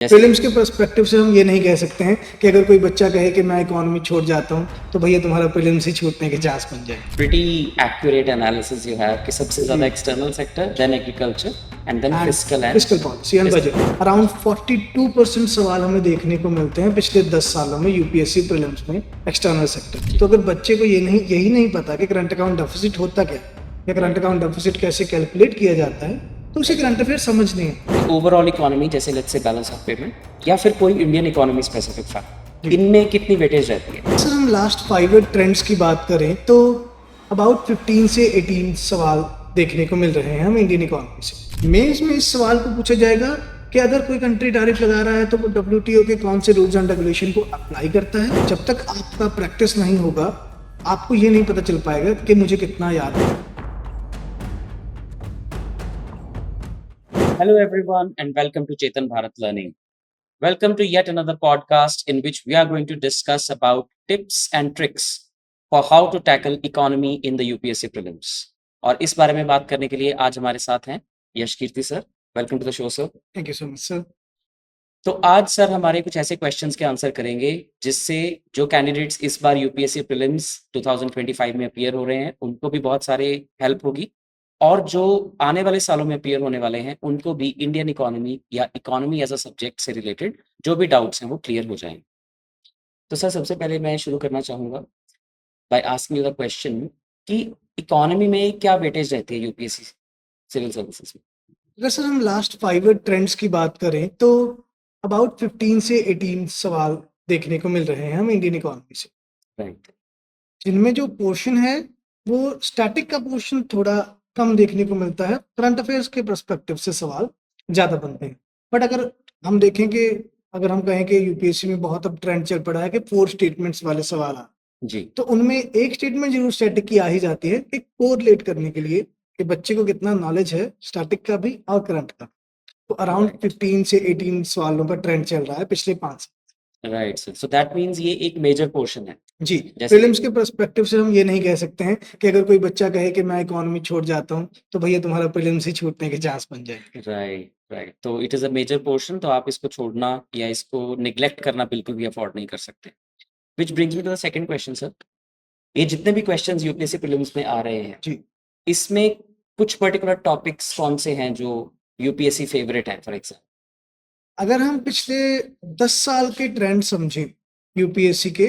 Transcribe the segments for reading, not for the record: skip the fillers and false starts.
जैसे प्रीलिम्स के पर्सपेक्टिव से हम ये नहीं कह सकते हैं कि अगर कोई बच्चा कहे कि मैं इकोनॉमी छोड़ जाता हूँ तो भैया तुम्हारा प्रीलिम्स ही छूटने के चांस बन जाए। pretty accurate analysis you have कि सबसे ज़्यादा जी external sector, then agriculture and then and fiscal fiscal policy and budget around 42% सवाल हमें देखने को मिलते हैं पिछले 10 सालों में यूपीएससी प्रीलिम्स में एक्सटर्नल सेक्टर। तो अगर बच्चे को यही नहीं पता कि करंट अकाउंट डेफिसिट होता क्या है या करंट अकाउंट डेफिसिट कैसे कैलकुलेट किया जाता है तो उसे करंट अफेयर समझ नहीं है। ओवरऑल इकोनॉमी जैसे let's say balance of payment या फिर कोई इंडियन इकोनॉमी स्पेसिफिक फैक्ट, इनमें कितनी वेटेज रहती है? सर हम लास्ट 5 ईयर ट्रेंड्स की बात करें तो अबाउट 15 से 18 सवाल देखने को मिल रहे हैं हम इंडियन इकोनॉमी से। मेंस में इस सवाल को पूछा जाएगा कि अगर कोई कंट्री टैरिफ लगा रहा है तो वो डब्ल्यूटीओ के कौन से रूल्स एंड रेगुलेशन को अप्लाई करता है। जब तक आपका प्रैक्टिस नहीं होगा आपको ये नहीं पता चल पाएगा कि मुझे कितना याद है। Hello everyone and welcome to Chetan Bharat Learning. Welcome to yet another podcast in which we are going to discuss about tips and tricks for how to tackle economy in the UPSC prelims. और इस बारे में बात करने के लिए आज हमारे साथ हैं Yash Kirti sir. Welcome to the show sir. Thank you so much sir. तो आज सर हमारे कुछ ऐसे क्वेश्चंस के आंसर करेंगे जिससे जो कैंडिडेट्स इस बार यूपीएससी प्रीलिम्स 2025 में अपीयर हो रहे हैं उनको भी बहुत सारे हेल्प होगी और जो आने वाले सालों में अपीयर होने वाले हैं उनको भी इंडियन इकोनॉमी या इकोनॉमी एज अ सब्जेक्ट से रिलेटेड जो भी डाउट्स हैं वो क्लियर हो जाएंगे। तो सर सबसे पहले मैं शुरू करना चाहूँगा बाय आस्किंग द क्वेश्चन कि इकोनॉमी में क्या वेटेज रहती है यूपीएससी सिविल सर्विसेज में? अगर सर हम लास्ट 5 ईयर ट्रेंड्स की बात करें तो अबाउट 15 से 18 सवाल देखने को मिल रहे हैं हम इंडियन इकोनॉमी से, राइट। जिनमें जो पोर्शन है वो स्टैटिक का पोर्शन थोड़ा कम देखने को मिलता है। करंट अफेयर्स के पर्सपेक्टिव से सवाल ज़्यादा बनते हैं। बट अगर हम देखें कि अगर हम कहें कि यूपीएससी में बहुत अब ट्रेंड चल पड़ा है कि 4 स्टेटमेंट्स वाले सवाल आ, जी। तो उनमें एक स्टेटमेंट जरूर स्टैटिक की आ ही जाती है कि कोरिलेट करने के लिए कि बच्चे को कितना नॉलेज है स्टैटिक का भी और करंट का। तो अराउंड 15 से 18 सवालों का ट्रेंड चल रहा है पिछले 5 साल। Right sir, so that means ये एक मेजर पोर्शन है। जी जैसे प्रीलिम्स के पर्सपेक्टिव से हम ये नहीं कह सकते हैं कि अगर कोई बच्चा कहे कि मैं इकोनॉमी छोड़ जाता हूँ तो भैया तुम्हारा प्रीलिम्स ही छूटने के चांस बन जाए। राइट राइट, तो it is a major portion, तो आप इसको छोड़ना या इसको निग्लेक्ट करना बिल्कुल भी अफोर्ड नहीं कर सकते। Which brings me to the second question sir. ये जितने भी क्वेश्चंस यूपीएससी प्रीलिम्स में आ रहे हैं जी इसमें कुछ पर्टिकुलर टॉपिक्स कौन से हैं जो यूपीएससी फेवरेट हैं? फॉर एग्जाम्पल अगर हम पिछले 10 साल के ट्रेंड समझें यूपीएससी के,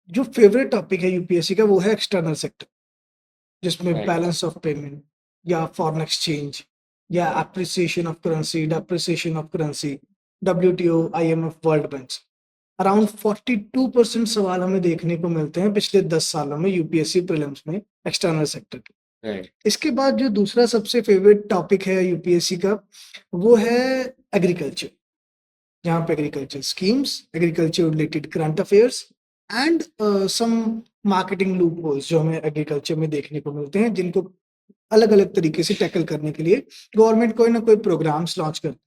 जो फेवरेट टॉपिक है यूपीएससी का वो है एक्सटर्नल सेक्टर, जिसमें राइट बैलेंस ऑफ पेमेंट या फॉरेन एक्सचेंज या appreciation of currency, depreciation of currency, WTO, IMF, world bank. Around 42% सवाल हमें देखने को मिलते हैं पिछले 10 सालों में यूपीएससी प्रीलिम्स में एक्सटर्नल सेक्टर के। राइट इसके बाद जो दूसरा सबसे फेवरेट टॉपिक है यूपीएससी का वो है एग्रीकल्चर, जहाँ पे agriculture schemes, agriculture related current affairs and some marketing loopholes जो हमें एग्रीकल्चर में देखने को मिलते हैं, जिनको अलग अलग तरीके से टैकल करने के लिए गवर्नमेंट कोई ना कोई प्रोग्राम्स लॉन्च करती है,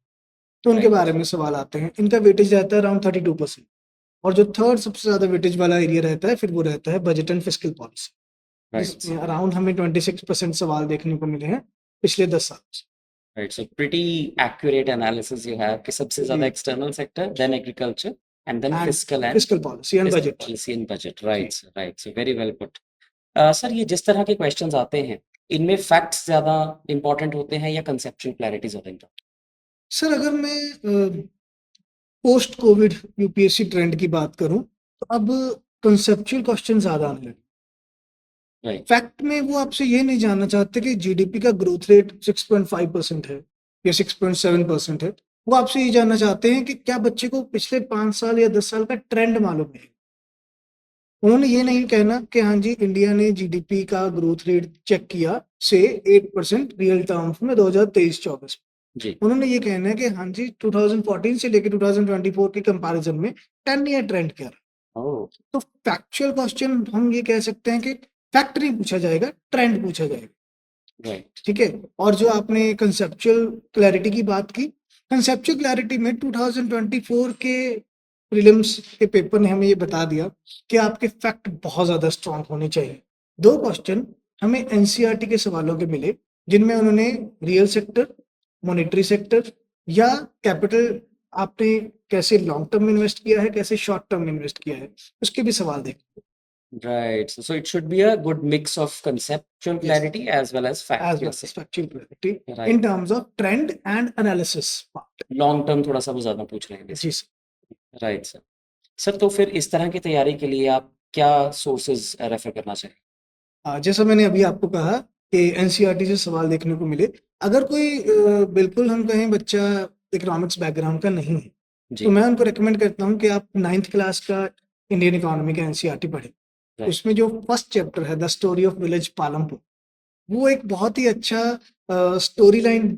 तो उनके राइट बारे में सवाल आते हैं। इनका वेटेज रहता है अराउंड 32%। और जो थर्ड सबसे ज्यादा वेटेज वाला एरिया रहता है फिर वो रहता है budget and fiscal policy, right जिसमें अराउंड हमें 26% सवाल देखने को मिले हैं पिछले 10 साल से। Right, so pretty accurate analysis you have कि सबसे ज्यादा जी external sector, then agriculture and then and fiscal and fiscal policy and budget. Policy and budget. जी right right, so very well put. Sir ये जिस तरह के क्वेश्चंस आते हैं इनमें फैक्ट्स ज्यादा इंपॉर्टेंट होते हैं या कंसेप्चुअल क्लैरिटी ज्यादा important? सर अगर मैं पोस्ट कोविड यूपीएससी ट्रेंड की बात करूं तो अब कंसेप्चुअल क्वेश्चन ज्यादा आने लगे। राइट फैक्ट में वो आपसे ये नहीं जानना चाहते कि जीडीपी का ग्रोथ रेट 6.5% है या 6.7% है। वो आपसे ये जानना चाहते हैं कि क्या बच्चे को पिछले 5 साल या 10 साल का ट्रेंड मालूम है। उन्होंने ये नहीं कहना कि हाँ जी इंडिया ने जीडीपी का ग्रोथ रेट चेक किया से 8% रियल टर्म्स में 2023-24। जी। उन्होंने ये कहना है कि हाँ जी 2014 से लेकर 2024 के कंपैरिजन में 10 ईयर ट्रेंड क्या रहा। ओह तो फैक्चुअल क्वेश्चन हम ये कह सकते हैं कि फैक्ट नहीं पूछा जाएगा, ट्रेंड पूछा जाएगा। राइट ठीक है। और जो आपने कंसेप्चुअल क्लैरिटी की बात की, कंसेप्चुअल क्लैरिटी में 2024 के प्रीलिम्स के पेपर ने हमें ये बता दिया कि आपके फैक्ट बहुत ज्यादा स्ट्रांग होने चाहिए। 2 क्वेश्चन हमें एनसीईआरटी के सवालों के मिले जिनमें उन्होंने रियल सेक्टर, मॉनेटरी सेक्टर या कैपिटल, आपने कैसे लॉन्ग टर्म में इन्वेस्ट किया है, कैसे शॉर्ट टर्म में इन्वेस्ट किया है, उसके भी सवाल देखेंगे। Right. So it should be a good mix of conceptual Yes, clarity as well as fact, as you're well as saying. factual clarity in Right. terms of trend and analysis part. Long term थोड़ा सा वो ज़्यादा पूछ रहे हैं जी basically. Sir. Right sir. Sir तो फिर इस तरह की तैयारी के लिए आप क्या सोर्सेज रेफर करना चाहिए? जैसा मैंने अभी आपको कहा कि एनसीईआरटी से सवाल देखने को मिले, अगर कोई बिल्कुल हम कहें बच्चा इकोनॉमिक्स बैकग्राउंड का नहीं है, तो जी। मैं उनको रिकमेंड करता हूँ कि आप 9th क्लास का इंडियन इकोनॉमी का एनसीईआरटी पढ़ें। राइट। उसमें जो फर्स्ट चैप्टर है the story of village Palampur, वो एक बहुत ही अच्छा स्टोरी लाइन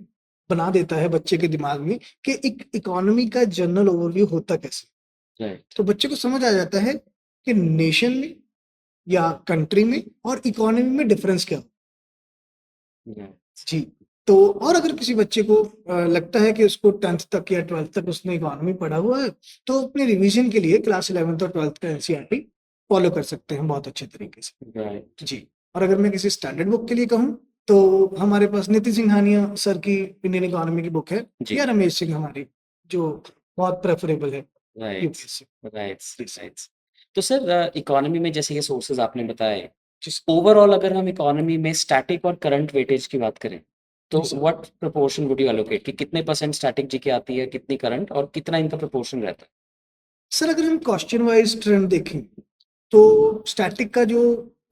बना देता है बच्चे के दिमाग में कि एक इकोनॉमी का जनरल ओवरव्यू होता कैसे। राइट। तो बच्चे को समझ आ जाता है कि नेशन में या कंट्री में और इकोनॉमी में डिफरेंस क्या हो। राइट। जी। तो और अगर किसी बच्चे को लगता है कि उसको 10th तक या 12th तक उसने इकोनॉमी पढ़ा हुआ है, तो अपने रिवीजन के लिए क्लास 11th और 12th का एनसीईआरटी फॉलो कर सकते हैं बहुत अच्छे तरीके से। राइट। जी। और अगर मैं किसी स्टैंडर्ड बुक के लिए कहूँ, तो हमारे पास नितिन सिंघानिया सर की इंडियन इकोनॉमी की बुक है, जी। या रमेश सिंह हमारी, जो बहुत प्रेफरेबल है राइट। यूपीएससी। राइट। राइट। तो सर इकोनॉमी में जैसे ये सोर्सेज आपने बताए, जिस ओवरऑल अगर हम इकोनॉमी में स्टैटिक और करंट वेटेज की बात करें, तो जी sir. What proportion would you allocate कि कितने परसेंट स्टैटिक जीके आती है, कितनी करंट, और कितना इनका प्रोपोर्शन रहता है? सर अगर हम क्वेश्चन वाइज ट्रेंड देखें, तो स्टैटिक का जो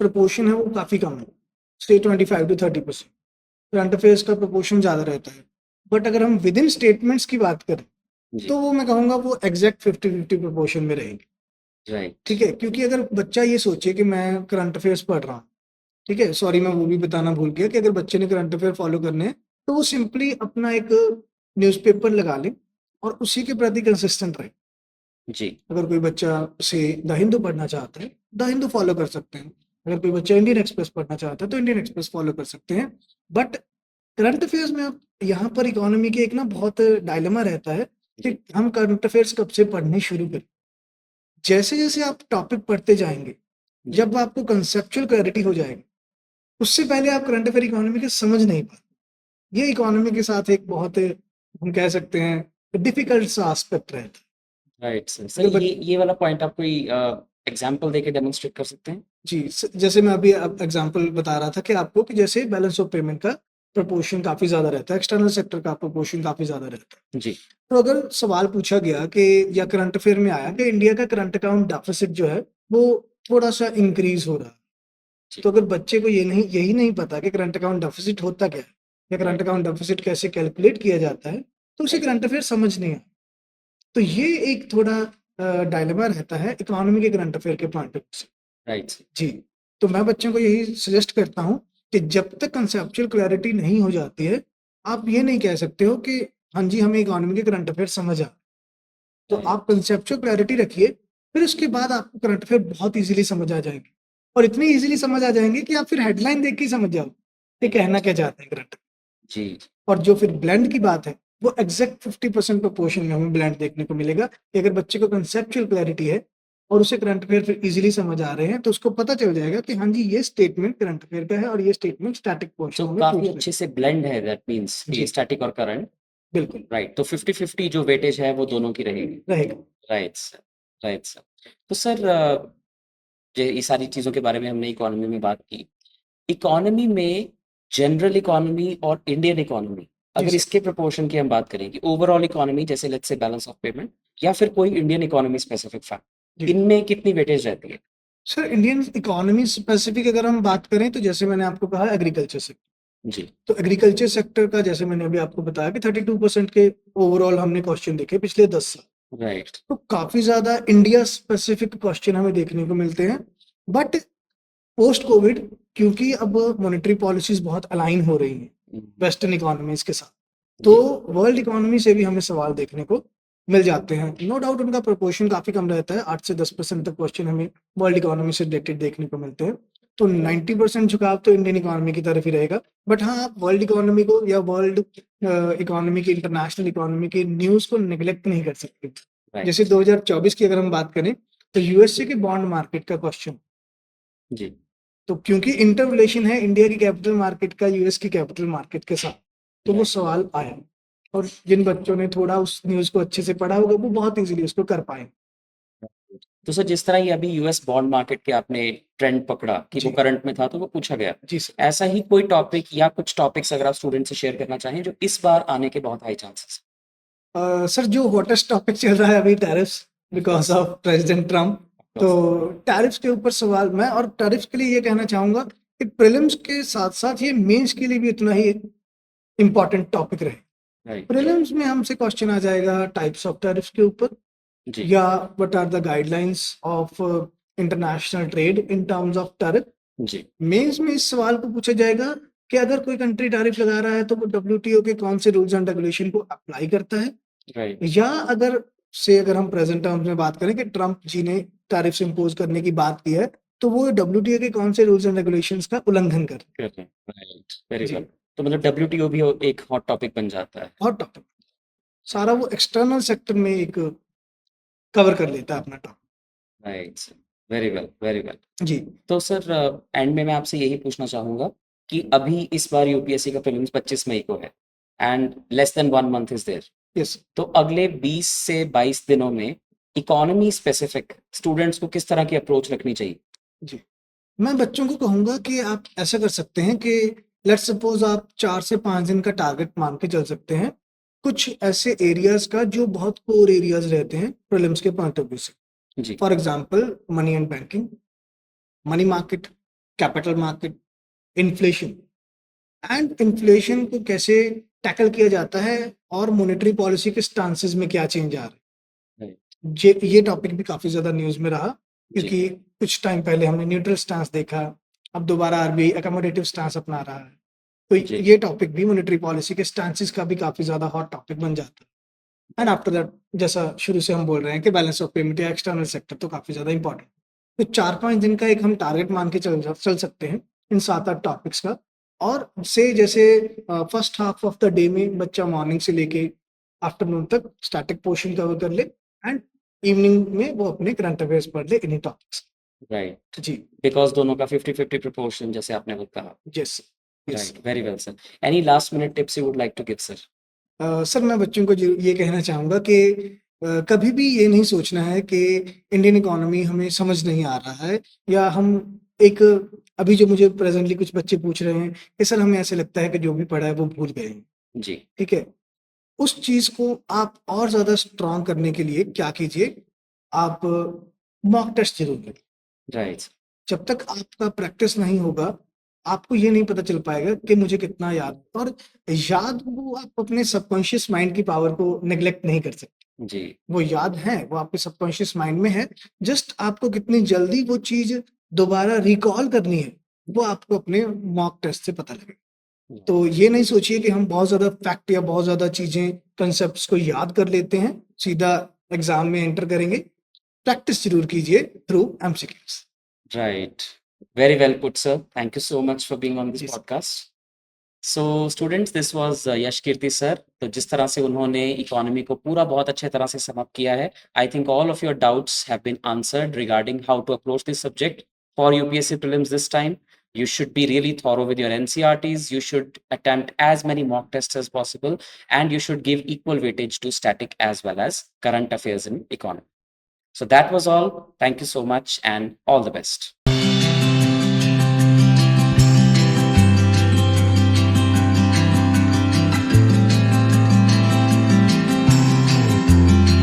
प्रपोर्शन है वो काफी कम है, से 25 to 30%। करंट अफेयर्स का प्रपोर्शन ज्यादा रहता है। बट अगर हम विद इन स्टेटमेंट्स की बात करें, जी। तो वो मैं कहूंगा वो एग्जैक्ट 50-50 प्रपोर्शन में रहेगी। राइट। ठीक है, क्योंकि अगर बच्चा ये सोचे कि मैं करंट अफेयर्स पढ़ रहा हूँ, ठीक है, सॉरी मैं वो भी बताना भूल गया कि अगर बच्चे ने करंट अफेयर फॉलो करने हैं, तो वो सिंपली अपना एक न्यूज़पेपर लगा ले और उसी के प्रति कंसिस्टेंट रहे। जी। अगर कोई बच्चा से द हिंदू पढ़ना चाहता है, द हिंदू फॉलो कर सकते हैं। अगर कोई बच्चा इंडियन एक्सप्रेस पढ़ना चाहता है, तो इंडियन एक्सप्रेस फॉलो कर सकते हैं। बट करंट अफेयर्स में आप यहाँ पर इकोनॉमी के एक ना बहुत डायलेमा रहता है कि जी। हम करंट अफेयर्स कब से पढ़ने शुरू करें। जैसे जैसे आप टॉपिक पढ़ते जाएंगे, जी। जब आपको कंसेप्चुअल क्लैरिटी हो जाएगी, उससे पहले आप करंट अफेयर इकोनॉमी के समझ नहीं पाते। ये इकोनॉमी के साथ एक बहुत हम कह सकते हैं डिफिकल्ट सा एस्पेक्ट रहता है। Right sir. सर अगर बच ये वाला पॉइंट आप कोई एग्जांपल देके डेमोंस्ट्रेट कर सकते हैं? जी, जैसे मैं अभी एग्जांपल बता रहा था कि आपको कि जैसे बैलेंस ऑफ पेमेंट का प्रपोर्शन काफ़ी ज़्यादा रहता है, एक्सटर्नल सेक्टर का प्रपोर्शन काफ़ी ज़्यादा रहता है। जी। तो अगर सवाल पूछा गया कि या करंट अफेयर में आया कि इंडिया का करंट अकाउंट डेफिसिट जो है, वो थोड़ा-सा इंक्रीज़ हो रहा है। जी। तो अगर बच्चे को यही नहीं पता कि करंट अकाउंट डेफिसिट होता क्या है, या करंट राइट। अकाउंट डेफिसिट कैसे कैलकुलेट किया जाता है, तो उसे राइट। करंट अफेयर समझ नहीं आए। तो ये एक थोड़ा डायलेमा रहता है इकोनॉमी के करंट अफेयर के पॉइंट ऑफ व्यू से। राइट। जी, तो मैं बच्चों को यही सजेस्ट करता हूँ कि जब तक कंसेप्चुअल क्लैरिटी नहीं हो जाती है, आप ये नहीं कह सकते हो कि हाँ जी, हमें इकोनॉमी के करंट अफेयर समझ आ। तो राइट। आप कंसेप्चुअल क्लैरिटी रखिए, फिर उसके बाद आपको करंट अफेयर बहुत ईज़िली समझ आ जाएँगे, और इतनी ईज़िली समझ आ जाएँगे कि आप फिर हेडलाइन देख के ही समझ जाओगे कि कहना क्या चाहते हैं करंट। जी। और जो फिर ब्लेंड की बात है, वो एग्जैक्ट 50% प्रोपोर्शन में हमें ब्लेंड देखने को मिलेगा कि अगर बच्चे को कंसेप्चुअल क्लैरिटी है और उसे करंट अफेयर फिर इजीली समझ आ रहे हैं, तो उसको पता चल जाएगा कि हाँ जी, ये स्टेटमेंट करंट अफेयर का है और ये स्टेटमेंट स्टैटिक पोर्शन तो में काफी पूछ रहे अच्छे से ब्लेंड है, दैट मीन्स हैं। कि जी, स्टैटिक और करंट। बिल्कुल राइट। तो 50-50 जो वेटेज है वो दोनों की रहेगी। रहेगा। Right sir. Right sir. तो सर ये सारी चीजों के बारे में हमने इकोनॉमी में बात की। इकोनॉमी में जनरल इकोनॉमी और इंडियन इकोनॉमी, जी अगर सर। इसके प्रोपोर्शन की हम बात करें कि ओवरऑल इकोनॉमी जैसे let's say balance of payment या फिर कोई इंडियन इकोनॉमी स्पेसिफिक फैक्ट, जी इनमें कितनी वेटेज रहती है? सर, इंडियन इकोनॉमी स्पेसिफिक अगर हम बात करें, तो जैसे मैंने आपको कहा एग्रीकल्चर सेक्टर, जी। तो एग्रीकल्चर सेक्टर का जैसे मैंने अभी आपको बताया कि 32% के ओवरऑल हमने क्वेश्चन देखे पिछले 10 साल। राइट। तो काफी ज्यादा इंडिया स्पेसिफिक क्वेश्चन हमें देखने को मिलते हैं। बट पोस्ट कोविड, क्योंकि अब मॉनेटरी पॉलिसीज बहुत अलाइन हो रही हैं वेस्टर्न इकोनॉमीज के साथ, तो जी। वर्ल्ड इकोनॉमी से भी हमें सवाल देखने को मिल जाते हैं। नो डाउट उनका प्रोपोर्शन काफी कम रहता है, 8 से 10% तक क्वेश्चन हमें वर्ल्ड इकोनॉमी से रिलेटेड देखने को मिलते हैं। तो 90% झुकाव तो इंडियन इकोनॉमी की तरफ ही रहेगा। बट हाँ, आप वर्ल्ड इकोनॉमी को या वर्ल्ड इकोनॉमी की, इंटरनेशनल इकोनॉमी की न्यूज को निगलेक्ट नहीं कर सकते। जैसे राइट। 2024 की अगर हम बात करें, तो यूएसए के बॉन्ड मार्केट का क्वेश्चन, जी। तो क्योंकि इंटर रिलेशन है इंडिया की कैपिटल मार्केट का यूएस की कैपिटल मार्केट के साथ, तो वो राइट। सवाल आया। और जिन बच्चों ने थोड़ा उस न्यूज़ को अच्छे से पढ़ा होगा वो बहुत ईज़िली उसको कर पाएँगे। तो सर जिस तरह ये अभी यूएस बॉन्ड मार्केट के आपने ट्रेंड पकड़ा कि वो जी। करंट में था तो वो पूछा गया। जी सर। ऐसा ही कोई टॉपिक या कुछ टॉपिक्स अगर आप स्टूडेंट से शेयर करना चाहें जो इस बार आने के बहुत हाई चांसेस सर जो हॉटेस्ट टॉपिक चल रहा है अभी tariffs because of president Trump. तो टैरिफ्स के ऊपर सवाल मैं और टैरिफ्स के लिए ये कहना चाहूँगा कि प्रीलिम्स के साथ-साथ ये मेंस के लिए भी उतना ही इम्पोर्टेंट टॉपिक रहे। राइट प्रीलिम्स में हमसे क्वेश्चन आ जाएगा टाइप्स ऑफ टैरिफ्स के ऊपर जी या what are the guidelines of international trade in terms of tariff. जी मेंस में इस सवाल को पूछा जाएगा कि अगर कोई कंट्री टैरिफ लगा रहा है तो वो डब्ल्यूटीओ के कौन से रूल्स एंड रेगुलेशन को अप्लाई करता है, राइट या अगर हम प्रेजेंट टर्म्स में बात करें कि ट्रम्प जी ने टैरिफ्स इंपोज करने की बात की है तो वो डब्ल्यूटीओ के कौन से रूल्स एंड रेगुलेशंस का उल्लंघन कर राइट वेरी जी। वेल। तो मतलब डब्ल्यूटीओ भी एक हॉट टॉपिक बन जाता है। हॉट टॉपिक सारा वो एक्सटर्नल सेक्टर में एक कवर कर लेता है अपना topic. Right very well very well. जी। तो सर एंड में मैं आपसे यही पूछना चाहूँगा कि अभी इस बार यूपीएससी का प्रीलिम्स 25 मई को है and less than 1 month is there. Yes. तो अगले 20 से 22 दिनों में इकोनॉमी स्पेसिफिक स्टूडेंट्स को किस तरह की अप्रोच रखनी चाहिए? जी। मैं बच्चों को कहूँगा कि आप ऐसा कर सकते हैं कि लेट्स सपोज़ आप 4 से 5 दिन का टारगेट मान के चल सकते हैं। कुछ ऐसे एरियाज़ का जो बहुत कोर एरियाज़ रहते हैं प्रीलिम्स के पॉइंट ऑफ व्यू से। जी for example money and banking, money market, capital market, inflation and inflation को कैसे टैकल किया जाता है और मॉनेटरी पॉलिसी के स्टांसेस में क्या चेंज आ रहा है। राइट ये टॉपिक भी काफ़ी ज़्यादा न्यूज़ में रहा जी क्योंकि कुछ टाइम पहले हमने न्यूट्रल स्टांस देखा, अब दोबारा आरबीआई अकोमोडेटिव स्टांस अपना रहा है। तो जी ये टॉपिक भी मॉनेटरी पॉलिसी के स्टांसेस का भी काफ़ी ज़्यादा हॉट टॉपिक बन जाता है। एंड आफ्टर दैट जैसा शुरू से हम बोल रहे हैं कि बैलेंस ऑफ पेमेंट या एक्सटर्नल सेक्टर तो काफ़ी ज़्यादा इंपॉर्टेंट। तो 4-5 दिन का एक हम टारगेट मान के चल सकते हैं इन 7-8 टॉपिक्स का। और से जैसे first half of the day में बच्चा मॉर्निंग से लेके आफ्टरनून तक स्टैटिक पोर्शन कवर कर ले एंड इवनिंग में वो अपने करंट अफेयर्स पढ़ ले इन्हीं टॉपिक्स। Right ji. बिकॉज दोनों का 50-50 प्रोपोर्शन जैसे आपने वो कहा। Yes. Yes. Right very well sir. Any last minute tips you would like to give sir? Sir मैं बच्चों को ये कहना चाहूँगा कि कभी भी ये नहीं सोचना है कि इंडियन इकोनॉमी हमें समझ नहीं आ रहा है, या हम एक अभी जो मुझे प्रेजेंटली कुछ बच्चे पूछ रहे हैं कि सर हमें ऐसे लगता है कि जो भी पढ़ा है वो भूल गए हैं। जी ठीक है? उस चीज़ को आप और ज़्यादा स्ट्रॉन्ग करने के लिए क्या कीजिए, आप मॉक टेस्ट ज़रूर करें। राइट जब तक आपका प्रैक्टिस नहीं होगा, आपको ये नहीं पता चल पाएगा कि मुझे कितना याद, और याद वो आप अपने सबकॉन्शियस माइंड की पावर को नेग्लेक्ट नहीं कर सकते। जी वो याद है, वो आपके सबकॉन्शियस माइंड में है, जस्ट आपको कितनी जल्दी वो चीज़ दोबारा रिकॉल करनी है, वो आपको अपने मॉक टेस्ट से पता लगेगा। तो ये नहीं सोचिए कि हम बहुत ज़्यादा फैक्ट या बहुत ज़्यादा चीज़ें, कांसेप्ट्स को याद कर लेते हैं, सीधा एग्ज़ाम में एंटर करेंगे। प्रैक्टिस ज़रूर कीजिए through MCQs. Right very well put sir. Thank you so much for being on this जी sir. Podcast. So students this was Yash Kirti sir. तो जिस तरह से उन्होंने इकोनॉमी को पूरा बहुत अच्छे तरह से समाप्त किया है, I think all of your doubts have been answered regarding how to approach this subject for UPSC prelims this time. You should be really thorough with your NCRTs. You should attempt as many mock tests as possible, and you should give equal weightage to static as well as current affairs in economy. So that was all. Thank you so much, and all the best.